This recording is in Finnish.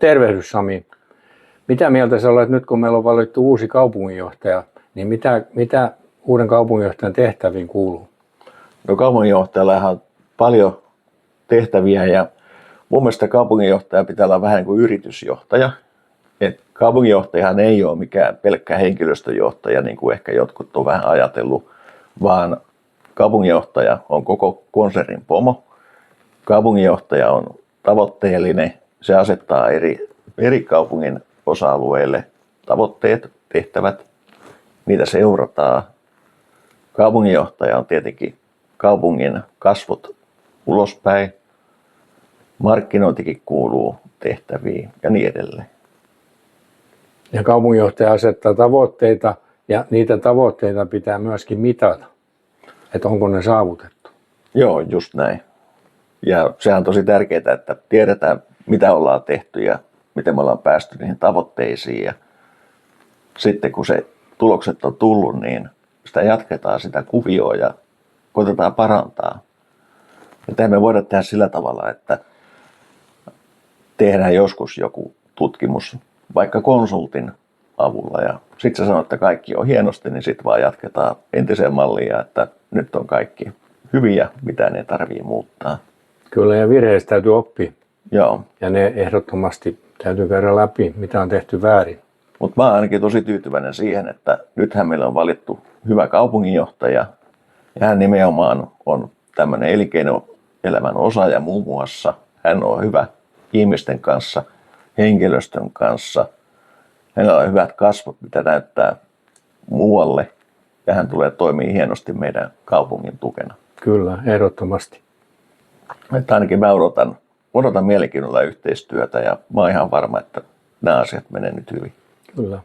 Tervehdys Sami. Mitä mieltä sä olet nyt, kun meillä on valittu uusi kaupunginjohtaja, niin mitä uuden kaupunginjohtajan tehtäviin kuuluu? No kaupunginjohtajalla on paljon tehtäviä ja mun mielestä kaupunginjohtaja pitää olla vähän kuin yritysjohtaja. Et kaupunginjohtajahan ei ole mikään pelkkä henkilöstöjohtaja, niin kuin ehkä jotkut on vähän ajatellut, vaan kaupunginjohtaja on koko konsernin pomo. Kaupunginjohtaja on tavoitteellinen, se asettaa eri kaupungin osa-alueille tavoitteet, tehtävät, niitä seurataan. Kaupunginjohtaja on tietenkin kaupungin kasvot ulospäin, markkinointikin kuuluu tehtäviin ja niin edelleen. Ja kaupunginjohtaja asettaa tavoitteita ja niitä tavoitteita pitää myöskin mitata, että onko ne saavutettu. Joo, just näin. Ja sehän on tosi tärkeää, että tiedetään mitä ollaan tehty ja miten me ollaan päästy niihin tavoitteisiin. Ja sitten kun se tulokset on tullut, niin sitä jatketaan sitä kuvioa ja koitetaan parantaa. Ja tämä me voidaan tehdä sillä tavalla, että tehdään joskus joku tutkimus vaikka konsultin avulla ja sitten sä sanot, että kaikki on hienosti, niin sitten vaan jatketaan entiseen malliin, että nyt on kaikki hyviä, mitä ne tarvii muuttaa. Kyllä, ja virheistä täytyy oppia. Joo. Ja ne ehdottomasti täytyy käydä läpi, mitä on tehty väärin. Mutta mä oon ainakin tosi tyytyväinen siihen, että nythän meillä on valittu hyvä kaupunginjohtaja. Ja hän nimenomaan on tämmöinen elinkeinoelämän osaaja muun muassa. Hän on hyvä ihmisten kanssa, henkilöstön kanssa. Hänellä on hyvät kasvot, mitä näyttää muualle. Ja hän tulee toimia hienosti meidän kaupungin tukena. Kyllä, ehdottomasti. Että ainakin mä odotan mielenkiinnolla yhteistyötä ja mä oon ihan varma, että nämä asiat menee nyt hyvin. Kyllä.